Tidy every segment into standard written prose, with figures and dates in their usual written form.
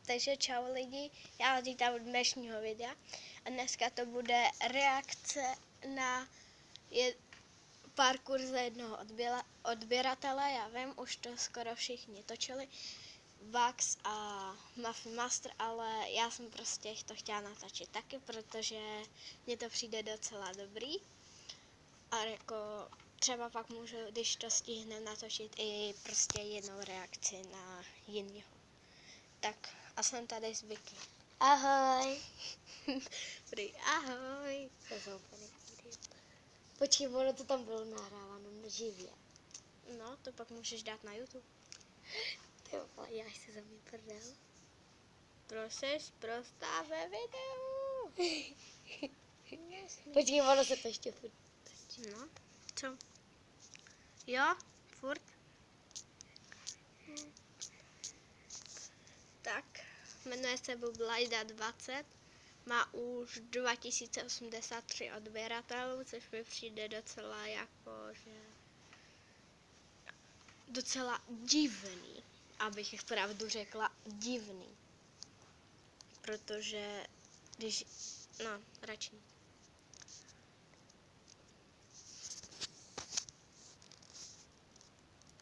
Takže čau lidi, já vás vítám u dnešního videa a dneska to bude reakce na parkour za jednoho odběratele. Já vím, už to skoro všichni točili, Vax a Muffin Master, ale já jsem prostě to chtěla natočit taky, protože mně to přijde docela dobrý a jako třeba pak můžu, když to stihne, natočit i prostě jednou reakci na jinýho. Tak a jsem tady s Vicky. Ahoj. Prý, ahoj. Počkej, ono to tam bylo nahráváno živě. No, to pak můžeš dát na YouTube. Ty vole, já si za mě prdel. Proseš prostá ve videu. Počkej, ono se to ještě furt. No, co? Jo, furt. Tak, jmenuje se Bublajda 20. Má už 2083 odběratelů, což mi přijde docela docela divný, abych pravdu řekla divný. Protože když, no, radši.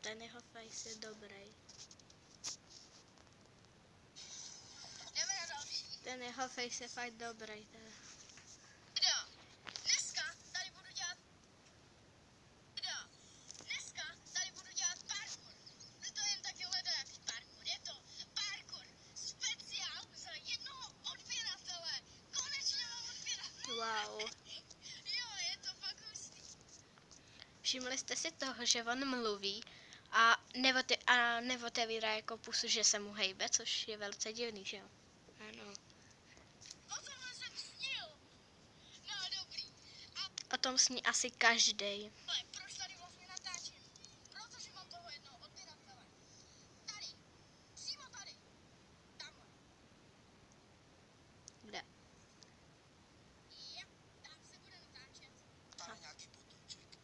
Ten jeho face je dobrý. Ten jeho face je fakt dobrý. Dneska tady budu dělat parkour. Byl to jen taky ledajaký parkour. Je to parkour speciál za jednoho odběratele. Konečně mám odběratele. Wow. Jo, je to fakt hustý. Všimli jste si toho, že on mluví a neotevírá jako pusu, že se mu hejbe, což je velice divný, že jo? Ano. O tomhle jsem snil. No dobrý. O tom sní asi každej. Ale proč tady vlastně natáčím? Protože mám toho jednoho odběratele. Tady. Přímo tady. Tamhle. Kde? Jo, tam se bude natáčet. Tam nějaký potůček.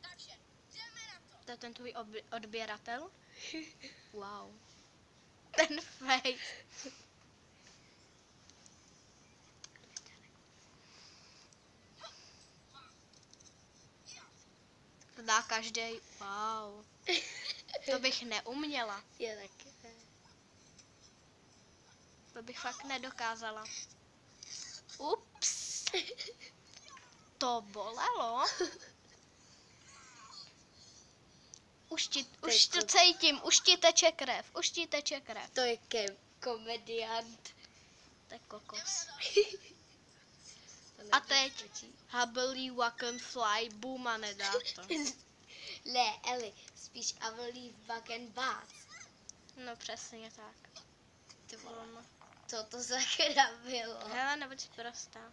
Takže, jdeme na to. To je ten tvůj odběratel? Wow. Ten face. To dá každej. Wow. To bych neuměla. Je taky. To bych fakt nedokázala. Ups. To bolelo. Už to cítím, už ti teče krev. To je komediant. To je kokos. A teď Hubble Walk and Fly, boom a nedá to. Ne, Eli, spíš I believe back and bath. No přesně tak. Ty vole, co to za hra bylo? Hele, nebuď prostá.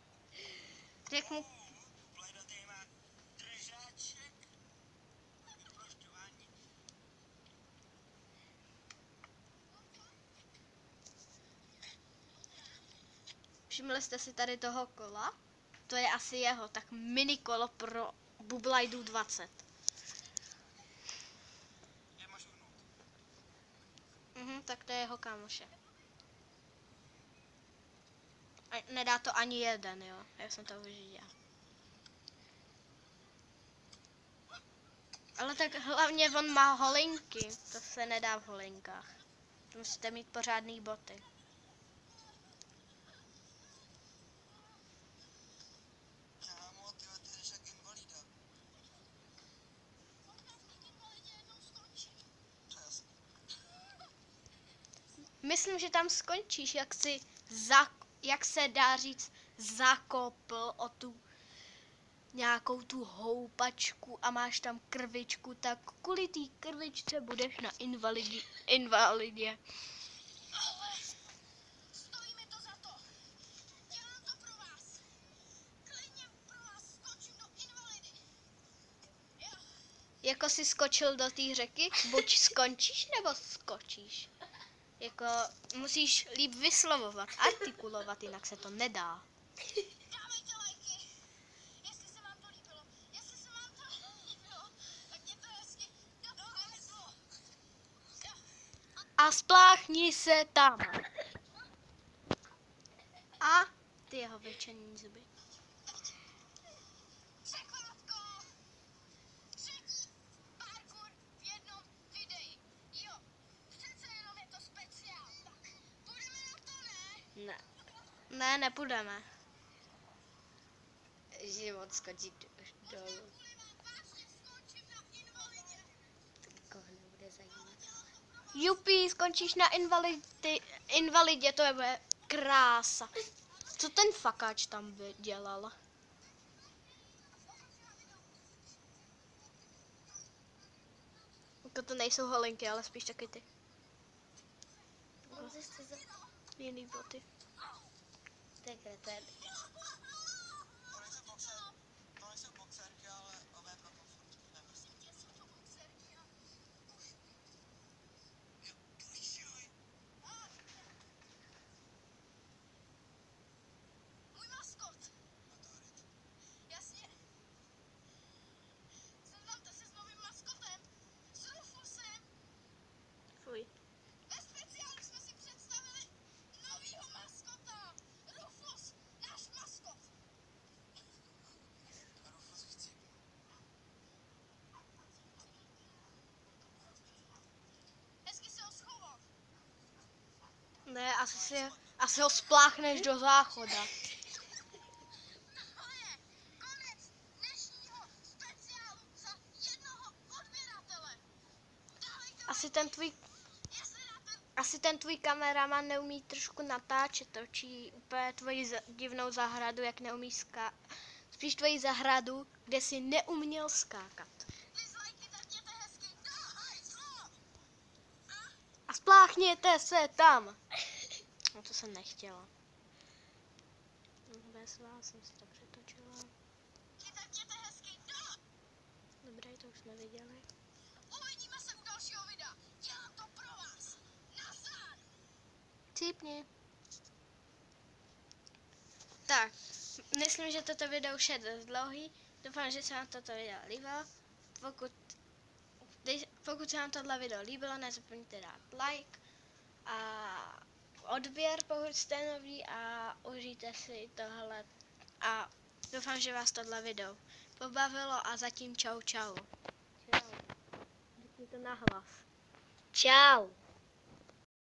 Jak mu... Všimli jste si tady toho kola? To je asi jeho, tak mini kolo pro Bublajdu 20. Tak to je jeho kámoše. A nedá to ani jeden, jo. Já jsem to už viděla. Ale tak hlavně on má holinky. To se nedá v holinkách. To musíte mít pořádný boty. Myslím, že tam skončíš, jak se dá říct, zakopl o tu nějakou tu houpačku a máš tam krvičku, tak kvůli té krvičce budeš na invalidě. Ale stojí mi to za to. Dělám to pro vás. Klidně pro vás skočím do invalidy. Jo. Jako jsi skočil do té řeky, buď skončíš, nebo skočíš. Jako musíš líp vyslovovat, artikulovat, jinak se to nedá. Dávejte lajky. Jestli se vám to líbilo, tak mě to hezky dohezlo. a spláchni se tam. A ty jeho večerní zuby. Překvapko! Třetí parkour v jednom videi. Jo, přece jenom je to speciál. Tak, půjdeme na to, ne? Ne. Ne, nepůjdeme. Život skočí dolů. Kvůli vám vážně skončím na invalidě. To nikoho nebude zajímat. Jupi, skončíš na invalidě, to je krása. Co ten fakáč tam dělal? Jako to nejsou holinky, ale spíš taky ty On zase za... jiný boty. To je kretén. To nejsou boxerky, ale ové pro komfort. Můj maskot. Jasně. Seznamte se s novým maskotem. S Rufusem. Fuj. Ve speciálu jsme si představili novýho maskota. Rufus, náš maskot. Rufus chci. Hezky se ho schoval. Ne, asi ho spláchneš do záchoda. To je konec dnešního speciálu za jednoho odběratele. Dávejte Asi ten tvůj kameraman neumí trošku natáčet, točí úplně tvoji divnou zahradu, jak neumí spíš tvoji zahradu, kde si neuměl skákat. dislajky, tak jděte hezky do hajzlu. A spláchněte se tam! No to jsem nechtěla. Bez vás jsem si to přetočila. Tak jděte hezky do. Dobré, to už jsme viděli. Uvidíme se u dalšího videa. Dělám to pro vás. Nazdar. Cípni. Tak, myslím, že toto video už je dost dlouhý. Doufám, že se vám toto video líbilo. Pokud se vám tohle video líbilo, nezapomeňte dát like a odběr, pokud jste nový, a užijte si tohle. A doufám, že vás tohle video pobavilo a zatím čau čau. Čau. Řekni to nahlas. Čau.